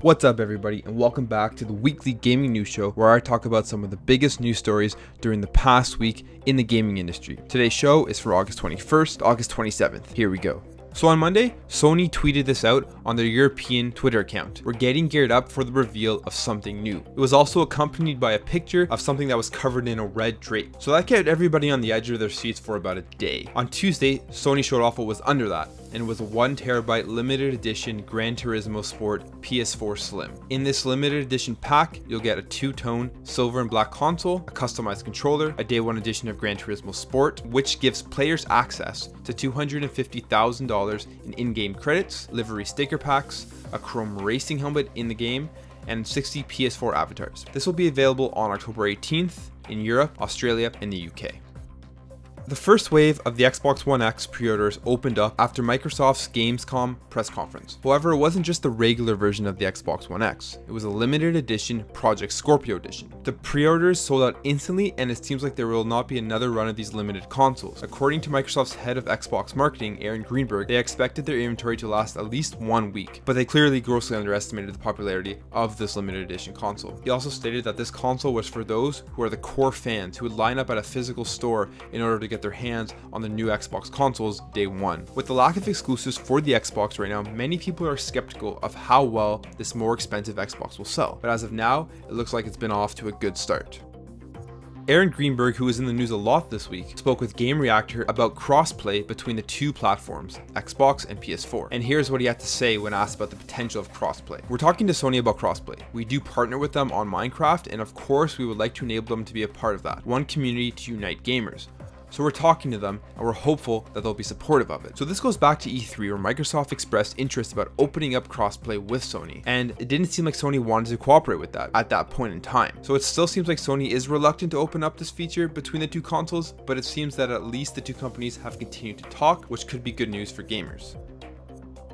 What's up everybody, and welcome back to the weekly gaming news show where I talk about some of the biggest news stories during the past week in the gaming industry. Today's show is for August 21st, August 27th. Here we go. So on Monday, Sony tweeted this out on their European Twitter account. We're getting geared up for the reveal of something new. It was also accompanied by a picture of something that was covered in a red drape. So that kept everybody on the edge of their seats for about a day. On Tuesday, Sony showed off what was under that, and it was a 1TB limited edition Gran Turismo Sport PS4 Slim. In this limited edition pack, you'll get a two-tone silver and black console, a customized controller, a day one edition of Gran Turismo Sport, which gives players access to $250,000 in in-game credits, livery sticker packs, a chrome racing helmet in the game, and 60 PS4 avatars. This will be available on October 18th in Europe, Australia, and the UK. The first wave of the Xbox One X pre-orders opened up after Microsoft's Gamescom press conference. However, it wasn't just the regular version of the Xbox One X, it was a limited edition Project Scorpio edition. The pre-orders sold out instantly, and it seems like there will not be another run of these limited consoles. According to Microsoft's head of Xbox marketing, Greenberg, they expected their inventory to last at least 1 week, but they clearly grossly underestimated the popularity of this limited edition console. He also stated that this console was for those who are the core fans who would line up at a physical store in order to get their hands on the new Xbox consoles day one. With the lack of exclusives for the Xbox right now, many people are skeptical of how well this more expensive Xbox will sell, but as of now, it looks like it's been off to a good start. Greenberg, who was in the news a lot this week, spoke with Game Reactor about crossplay between the two platforms, Xbox and PS4. And here's what he had to say when asked about the potential of crossplay. We're talking to Sony about crossplay. We do partner with them on Minecraft, and of course we would like to enable them to be a part of that. One community to unite gamers. So we're talking to them, and we're hopeful that they'll be supportive of it. So this goes back to E3, where Microsoft expressed interest about opening up crossplay with Sony, and it didn't seem like Sony wanted to cooperate with that at that point in time. So it still seems like Sony is reluctant to open up this feature between the two consoles, but it seems that at least the two companies have continued to talk, which could be good news for gamers.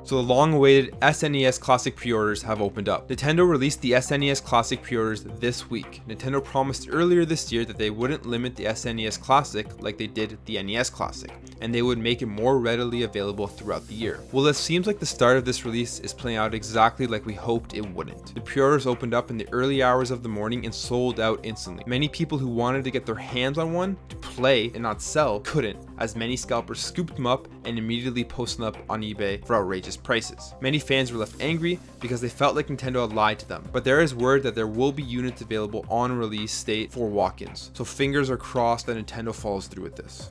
So the long-awaited SNES Classic pre-orders have opened up. Nintendo released the SNES Classic pre-orders this week. Nintendo promised earlier this year that they wouldn't limit the SNES Classic like they did the NES Classic, and they would make it more readily available throughout the year. Well, it seems like the start of this release is playing out exactly like we hoped it wouldn't. The pre-orders opened up in the early hours of the morning and sold out instantly. Many people who wanted to get their hands on one to play and not sell couldn't, as many scalpers scooped them up and immediately posted them up on eBay for outrageous prices. Many fans were left angry because they felt like Nintendo had lied to them, but there is word that there will be units available on release date for walk-ins, so fingers are crossed that Nintendo follows through with this.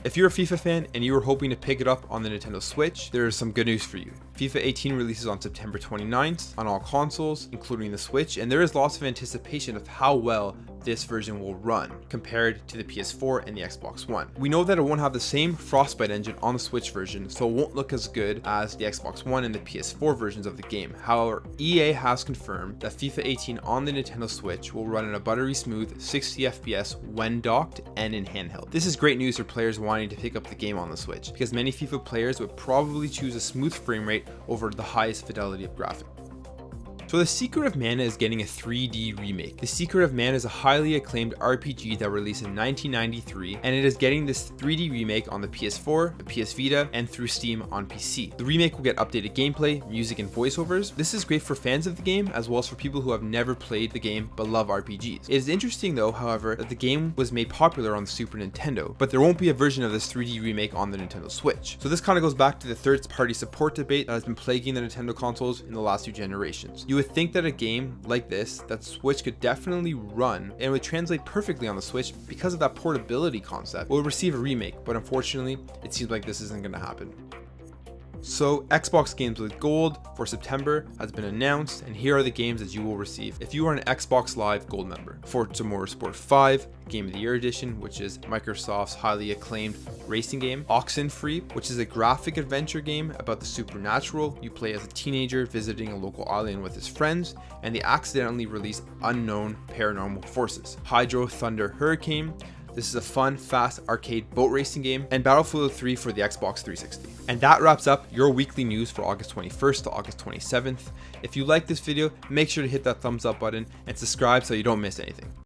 If you're a FIFA fan and you were hoping to pick it up on the Nintendo Switch, there is some good news for you. FIFA 18 releases on September 29th on all consoles, including the Switch, and there is lots of anticipation of how well this version will run compared to the PS4 and the Xbox One. We know that it won't have the same Frostbite engine on the Switch version, so it won't look as good as the Xbox One and the PS4 versions of the game. However, EA has confirmed that FIFA 18 on the Nintendo Switch will run at a buttery smooth 60 FPS when docked and in handheld. This is great news for players wanting to pick up the game on the Switch, because many FIFA players would probably choose a smooth frame rate over the highest fidelity of graphics. So The Secret of Mana is getting a 3D remake. The Secret of Mana is a highly acclaimed RPG that released in 1993, and it is getting this 3D remake on the PS4, the PS Vita, and through Steam on PC. The remake will get updated gameplay, music, and voiceovers. This is great for fans of the game, as well as for people who have never played the game but love RPGs. It is interesting though, however, that the game was made popular on the Super Nintendo, but there won't be a version of this 3D remake on the Nintendo Switch. So this kind of goes back to the third-party support debate that has been plaguing the Nintendo consoles in the last few generations. You would think that a game like this that Switch could definitely run and would translate perfectly on the Switch because of that portability concept will receive a remake, but unfortunately it seems like this isn't going to happen. So Xbox Games with Gold for September has been announced, and here are the games that you will receive if you are an Xbox Live Gold member. Forza Motorsport 5, Game of the Year Edition, which is Microsoft's highly acclaimed racing game. Oxenfree, which is a graphic adventure game about the supernatural. You play as a teenager visiting a local island with his friends, and they accidentally release unknown paranormal forces. Hydro Thunder Hurricane. This is a fun, fast arcade boat racing game, and Battlefield 3 for the Xbox 360. And that wraps up your weekly news for August 21st to August 27th. If you like this video, make sure to hit that thumbs up button and subscribe so you don't miss anything.